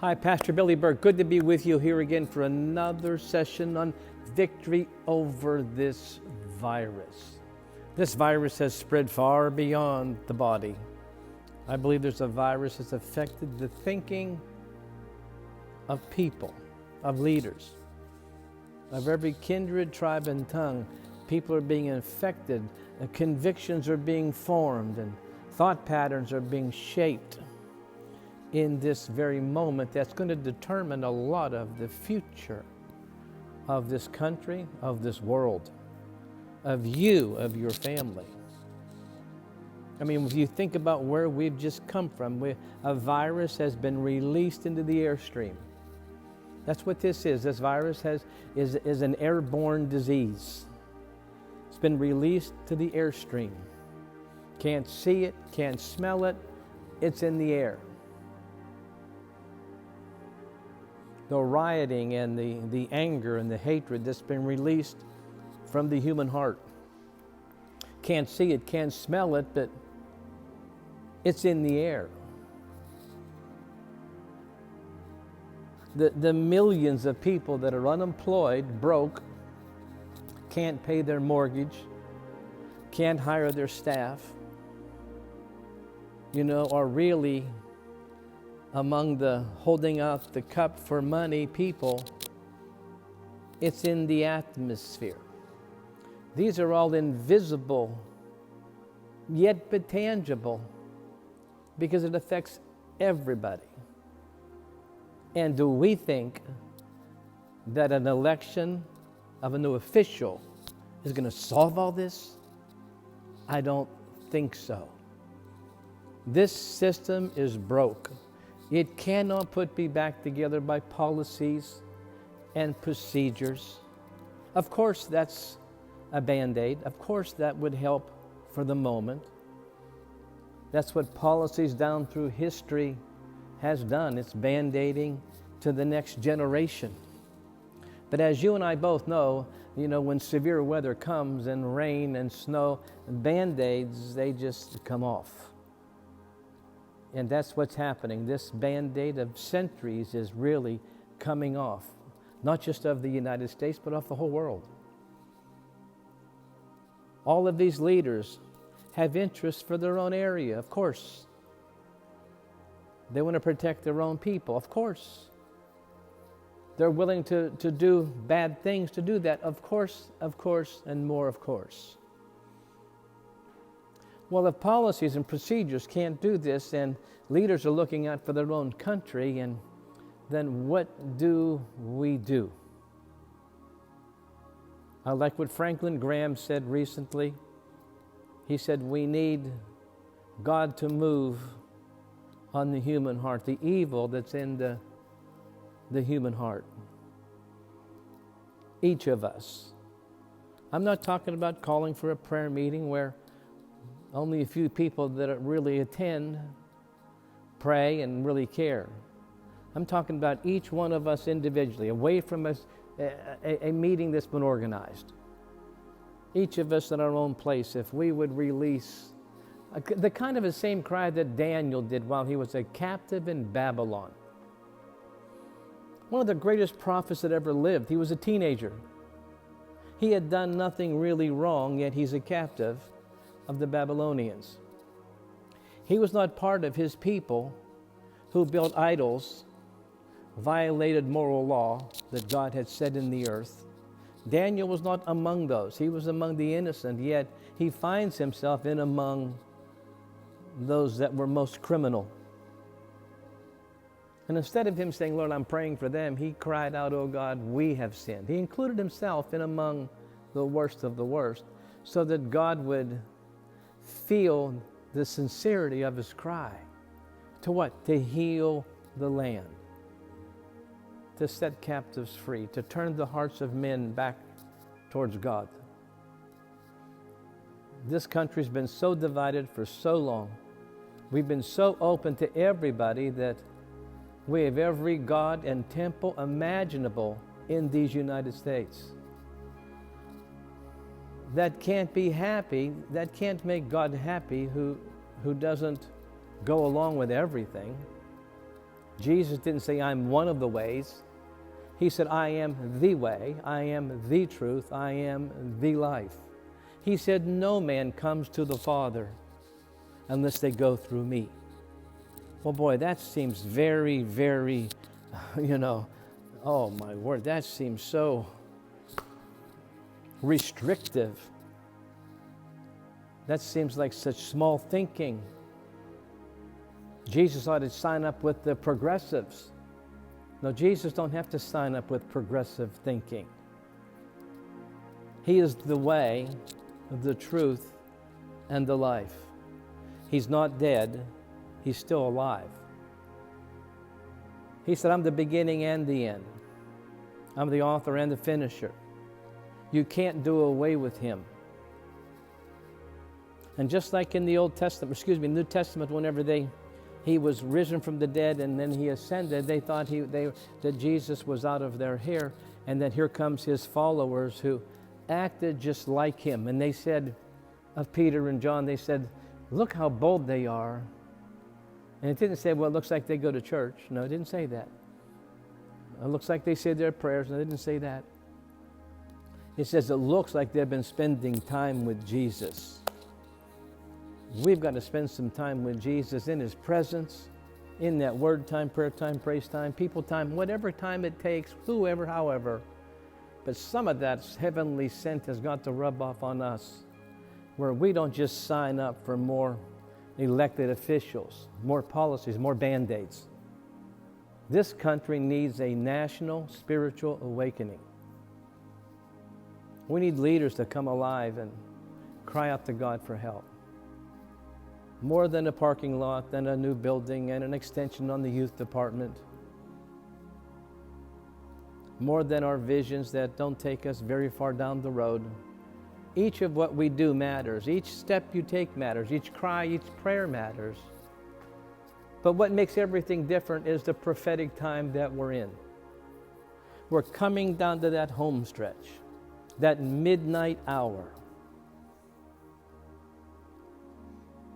Hi, Pastor Billy Burke. Good to be with you here again for another session on victory over this virus. This virus has spread far beyond the body. I believe there's a virus that's affected the thinking of people, of leaders, of every kindred, tribe, and tongue. People are being infected, convictions are being formed, and thought patterns are being shaped in this very moment that's going to determine a lot of the future of this country, of this world, of you, of your family. I mean, if you think about where we've just come from, a virus has been released into the airstream. That's what this is. This virus is an airborne disease. It's been released to the airstream. Can't see it, can't smell it, it's in the air. The rioting and the anger and the hatred that's been released from the human heart. Can't see it, can't smell it, but it's in the air. The millions of people that are unemployed, broke, can't pay their mortgage, can't hire their staff, are really among the holding out the cup for money people. It's in the atmosphere. These are all invisible, yet but tangible, because it affects everybody. And do we think that an election of a new official is going to solve all this? I don't think so. This system is broke. It cannot be back together by policies and procedures. Of course, that's a Band-Aid. Of course, that would help for the moment. That's what policies down through history has done. It's Band-Aiding to the next generation. But as you and I both know, when severe weather comes and rain and snow, Band-Aids, they just come off. And that's what's happening. This Band-Aid of centuries is really coming off, not just of the United States, but of the whole world. All of these leaders have interests for their own area, of course. They want to protect their own people, of course. They're willing to do bad things to do that, of course, and more of course. Well, if policies and procedures can't do this, and leaders are looking out for their own country, and then what do we do? I like what Franklin Graham said recently. He said, we need God to move on the human heart, the evil that's in the human heart. Each of us. I'm not talking about calling for a prayer meeting where only a few people that really attend pray and really care. I'm talking about each one of us individually, away from us, a meeting that's been organized. Each of us in our own place, if we would release the kind of the same cry that Daniel did while he was a captive in Babylon. One of the greatest prophets that ever lived. He was a teenager. He had done nothing really wrong, yet he's a captive of the Babylonians. He was not part of his people who built idols, violated moral law that God had set in the earth. Daniel was not among those. He was among the innocent, yet he finds himself in among those that were most criminal. And instead of him saying, Lord, I'm praying for them, he cried out, oh God, we have sinned. He included himself in among the worst of the worst, so that God would feel the sincerity of his cry. To what? To heal the land, to set captives free, to turn the hearts of men back towards God. This country's been so divided for so long. We've been so open to everybody that we have every god and temple imaginable in these United States. That can't be happy, that can't make God happy who doesn't go along with everything. Jesus didn't say, I'm one of the ways. He said, I am the way, I am the truth, I am the life. He said, no man comes to the Father unless they go through me. Well, boy, that seems very, very, oh my word, that seems so restrictive. That seems like such small thinking. Jesus ought to sign up with the progressives. No, Jesus don't have to sign up with progressive thinking. He is the way, the truth, and the life. He's not dead. He's still alive. He said, I'm the beginning and the end. I'm the author and the finisher. You can't do away with him. And just like in the New Testament, whenever he was risen from the dead and then he ascended, they thought that Jesus was out of their hair. And then here comes his followers who acted just like him. And they said of Peter and John, they said, look how bold they are. And it didn't say, well, it looks like they go to church. No, it didn't say that. It looks like they say their prayers. No, it didn't say that. It says it looks like they've been spending time with Jesus. We've got to spend some time with Jesus in his presence, in that word time, prayer time, praise time, people time, whatever time it takes, whoever, however. But some of that heavenly scent has got to rub off on us, where we don't just sign up for more elected officials, more policies, more Band-Aids. This country needs a national spiritual awakening. We need leaders to come alive and cry out to God for help. More than a parking lot, than a new building and an extension on the youth department. More than our visions that don't take us very far down the road. Each of what we do matters. Each step you take matters. Each cry, each prayer matters. But what makes everything different is the prophetic time that we're in. We're coming down to that home stretch, that midnight hour.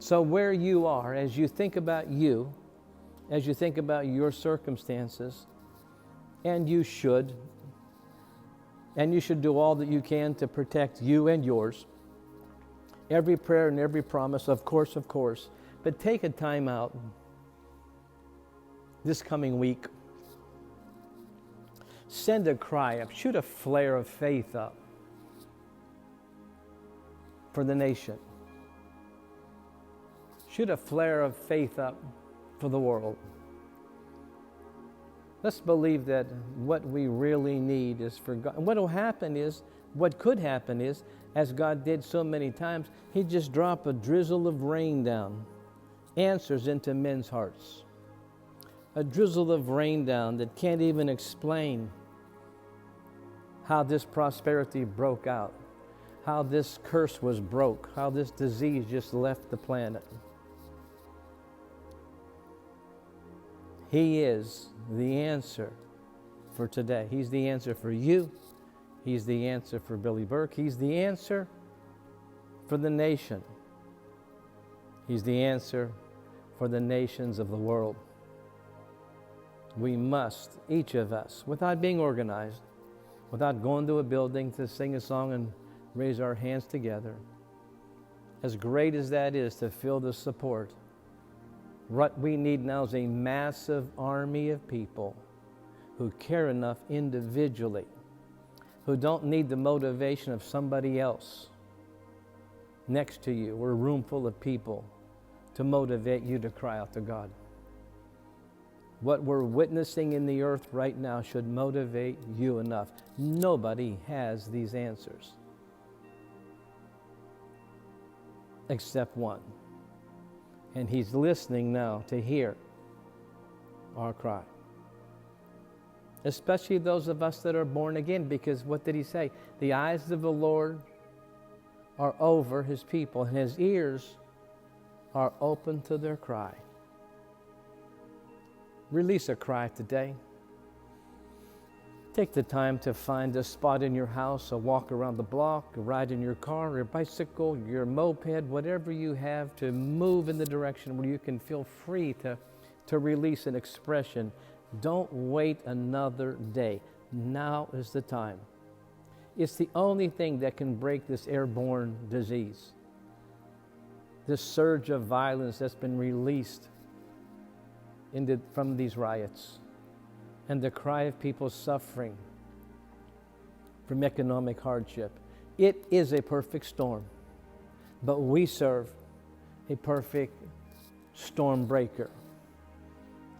So where you are, as you think about you, as you think about your circumstances, and you should do all that you can to protect you and yours. Every prayer and every promise, of course, but take a time out this coming week. Send a cry up, shoot a flare of faith up for the nation. Shoot a flare of faith up for the world. Let's believe that what we really need is for God. And what could happen is, as God did so many times, he'd just drop a drizzle of rain down, answers into men's hearts. A drizzle of rain down that can't even explain how this prosperity broke out, how this curse was broke, how this disease just left the planet. He is the answer for today. He's the answer for you. He's the answer for Billy Burke. He's the answer for the nation. He's the answer for the nations of the world. We must, each of us, without being organized, without going to a building to sing a song and raise our hands together, as great as that is to feel the support, what we need now is a massive army of people who care enough individually, who don't need the motivation of somebody else next to you or a room full of people to motivate you to cry out to God. What we're witnessing in the earth right now should motivate you enough. Nobody has these answers except one. And he's listening now to hear our cry. Especially those of us that are born again, because what did he say? The eyes of the Lord are over his people, and his ears are open to their cry. Release a cry today. Take the time to find a spot in your house, a walk around the block, a ride in your car, your bicycle, your moped, whatever you have to move in the direction where you can feel free to to release an expression. Don't wait another day. Now is the time. It's the only thing that can break this airborne disease, this surge of violence that's been released from these riots, and the cry of people suffering from economic hardship. It is a perfect storm, but we serve a perfect storm breaker.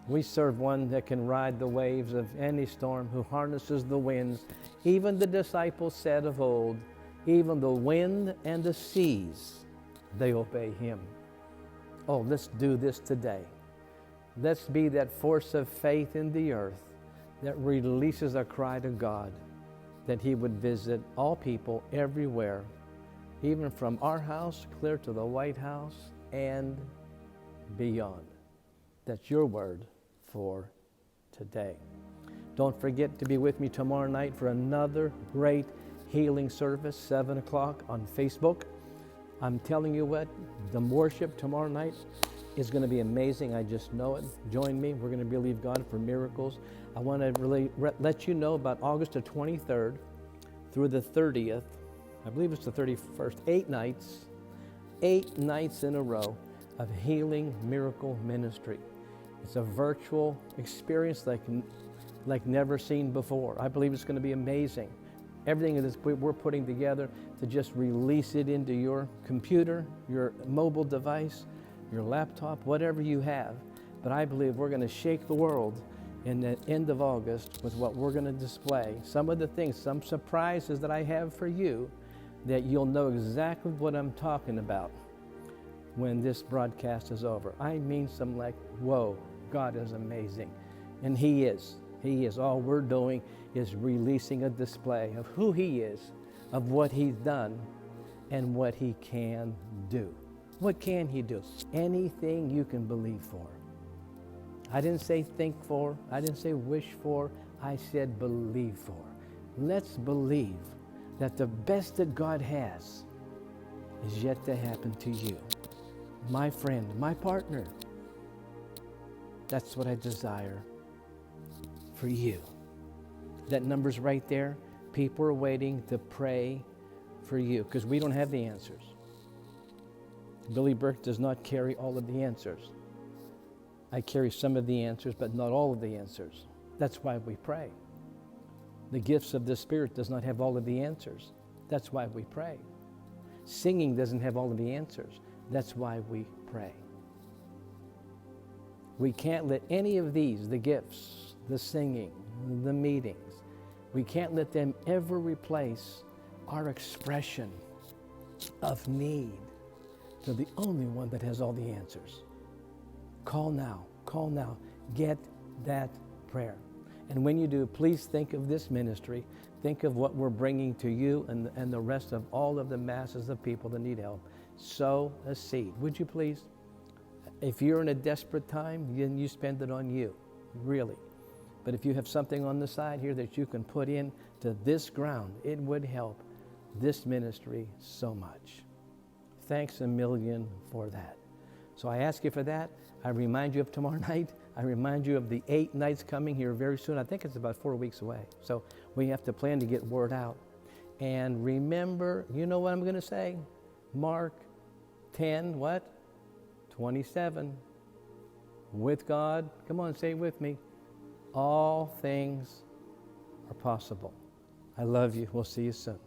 We serve one that can ride the waves of any storm, who harnesses the winds. Even the disciples said of old, even the wind and the seas, they obey him. Oh, let's do this today. Let's be that force of faith in the earth that releases a cry to God, that he would visit all people everywhere, even from our house clear to the White House and beyond. That's your word for today. Don't forget to be with me tomorrow night for another great healing service, 7 o'clock on Facebook. I'm telling you what, the worship tomorrow night is going to be amazing. I just know it. Join me. We're going to believe God for miracles. I want to really let you know about August the 23rd through the 30th. I believe it's the 31st. 8 nights in a row of healing miracle ministry. It's a virtual experience like never seen before. I believe it's going to be amazing. Everything that we're putting together to just release it into your computer, your mobile device, your laptop, whatever you have. But I believe we're going to shake the world in the end of August with what we're going to display. Some of the things, some surprises that I have for you, that you'll know exactly what I'm talking about when this broadcast is over. I mean some like, whoa, God is amazing. And He is. He is. All we're doing is releasing a display of who He is, of what He's done, and what He can do. What can He do? Anything you can believe for. I didn't say think for. I didn't say wish for. I said believe for. Let's believe that the best that God has is yet to happen to you. My friend, my partner. That's what I desire for you. That number's right there. People are waiting to pray for you because we don't have the answers. Billy Burke does not carry all of the answers. I carry some of the answers, but not all of the answers. That's why we pray. The gifts of the Spirit does not have all of the answers. That's why we pray. Singing doesn't have all of the answers. That's why we pray. We can't let any of these, the gifts, the singing, the meetings, we can't let them ever replace our expression of need to the only one that has all the answers. Call now, get that prayer. And when you do, please think of this ministry. Think of what we're bringing to you and the rest of all of the masses of people that need help. Sow a seed, would you please? If you're in a desperate time, then you spend it on you, really. But if you have something on the side here that you can put in to this ground, it would help this ministry so much. Thanks a million for that. So I ask you for that. I remind you of tomorrow night. I remind you of the 8 nights coming here very soon. I think it's about 4 weeks away. So we have to plan to get word out. And remember, you know what I'm going to say? Mark 10, what? 27. With God, come on, say it with me. All things are possible. I love you. We'll see you soon.